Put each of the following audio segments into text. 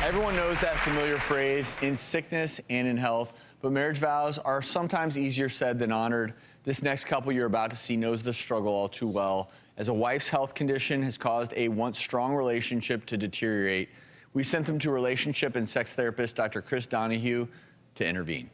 Everyone knows that familiar phrase, in sickness and in health, but marriage vows are sometimes easier said than honored. This next couple you're about to see knows the struggle all too well, as a wife's health condition has caused a once strong relationship to deteriorate. We sent them to relationship and sex therapist Dr. Chris Donahue to intervene.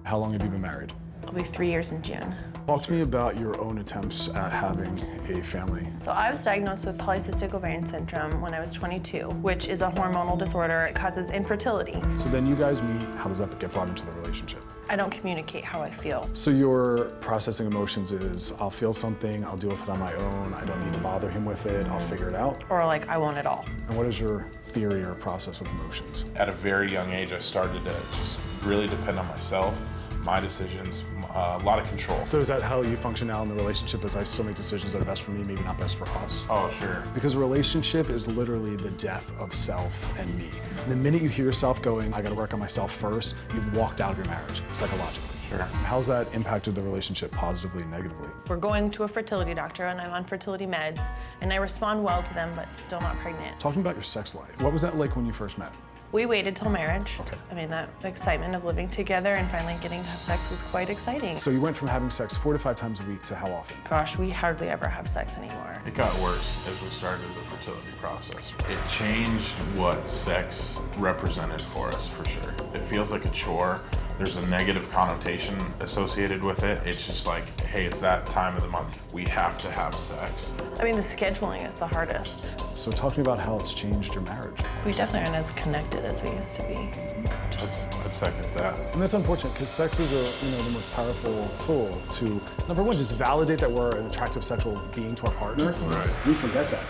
How long have you been married? It'll be 3 years in June. Talk to me about your own attempts at having a family. So I was diagnosed with polycystic ovarian syndrome when I was 22, which is a hormonal disorder. It causes infertility. So then you guys meet. How does that get brought into the relationship? I don't communicate how I feel. So your processing emotions is, I'll feel something, I'll deal with it on my own, I don't need to bother him with it, I'll figure it out. Or like, I want it all. And what is your theory or process with emotions? At a very young age, I started to just really depend on myself, my decisions, a lot of control. So is that how you function now in the relationship, is I still make decisions that are best for me, maybe not best for us? Oh, sure. Because a relationship is literally the death of self and me. The minute you hear yourself going, I gotta work on myself first, you've walked out of your marriage, psychologically. Sure. How's that impacted the relationship positively and negatively? We're going to a fertility doctor and I'm on fertility meds and I respond well to them, but still not pregnant. Talk to me about your sex life. What was that like when you first met? We waited till marriage. Okay. I mean, that excitement of living together and finally getting to have sex was quite exciting. So you went from having sex 4 to 5 times a week to how often? Gosh, we hardly ever have sex anymore. It got worse as we started the fertility process. It changed what sex represented for us, for sure. It feels like a chore. There's a negative connotation associated with it. It's just like, hey, it's that time of the month. We have to have sex. I mean, the scheduling is the hardest. So talk to me about how it's changed your marriage. We definitely aren't as connected as we used to be. I'd second that. And that's unfortunate because sex is the most powerful tool to, number one, just validate that we're an attractive sexual being to our partner. Right. We forget that.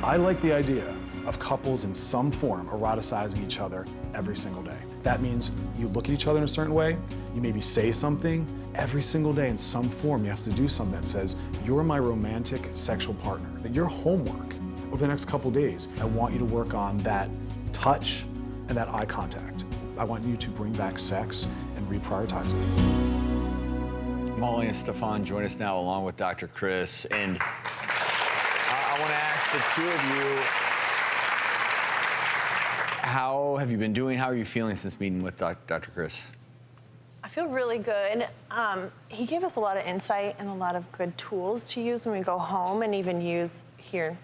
I like the idea of couples in some form eroticizing each other every single day. That means you look at each other in a certain way, you maybe say something. Every single day in some form you have to do something that says, you're my romantic sexual partner. Your homework over the next couple days, I want you to work on that touch and that eye contact. I want you to bring back sex and reprioritize it. Molly and Stefan join us now along with Dr. Chris. And I want to ask the two of you, how have you been doing? How are you feeling since meeting with Dr. Chris? I feel really good. He gave us a lot of insight and a lot of good tools to use when we go home and even use here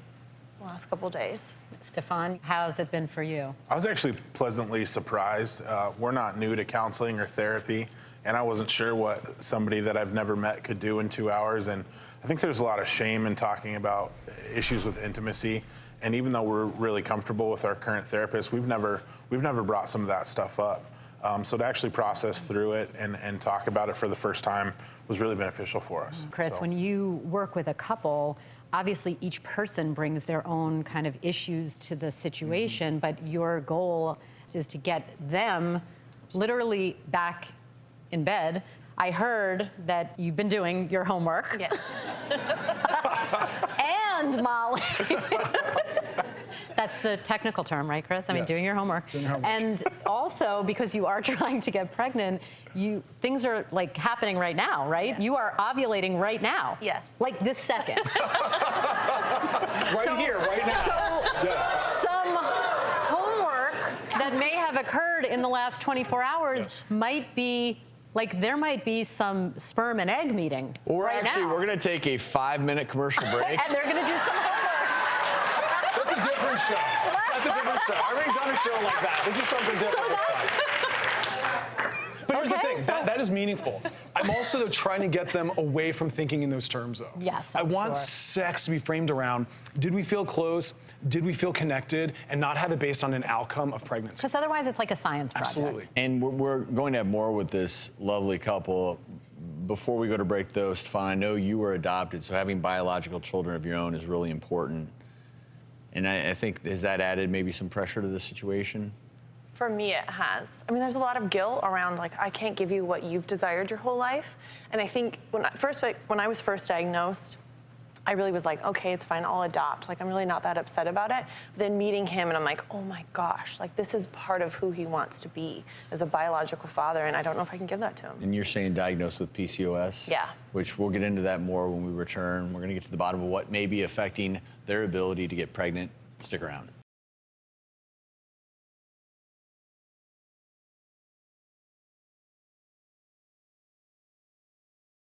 the last couple days. Stefan, how's it been for you? I was actually pleasantly surprised. We're not new to counseling or therapy, and I wasn't sure what somebody that I've never met could do in 2 hours. And I think there's a lot of shame in talking about issues with intimacy. And even though we're really comfortable with our current therapist, we've never brought some of that stuff up. So to actually process through it and talk about it for the first time was really beneficial for us. Chris, when you work with a couple, obviously each person brings their own kind of issues to the situation, but your goal is to get them literally back in bed. I heard that you've been doing your homework. Yes. And Molly. That's the technical term, right, Chris? I mean, Yes. doing your homework. Doing your homework. And also, because you are trying to get pregnant, things are like happening right now, right? Yeah. You are ovulating right now. Yes. Like this second. Right here, right now. So some homework that may have occurred in the last 24 hours might be, like, there might be some sperm and egg meeting right now. We're going to take a 5-minute commercial break. And they're going to do some homework. That's a different show. That's a different show. I've already done a show like that. This is something different this time. But here's the Okay, thing, so- that is meaningful. I'm also trying to get them away from thinking in those terms, though. Yes, I I'm want sure. sex to be framed around, did we feel close? Did we feel connected? And not have it based on an outcome of pregnancy. Because otherwise it's like a science project. Absolutely. And we're going to have more with this lovely couple. Before we go to break, though, Stefan, I know you were adopted, so having biological children of your own is really important. And I think, has that added maybe some pressure to the situation? For me, it has. I mean, there's a lot of guilt around, like, I can't give you what you've desired your whole life. And I think when I was first diagnosed, I really was like, okay, it's fine, I'll adopt. Like, I'm really not that upset about it. But then meeting him, and I'm like, oh my gosh, like, this is part of who he wants to be as a biological father, and I don't know if I can give that to him. And you're saying diagnosed with PCOS? Yeah. Which we'll get into that more when we return. We're going to get to the bottom of what may be affecting their ability to get pregnant. Stick around.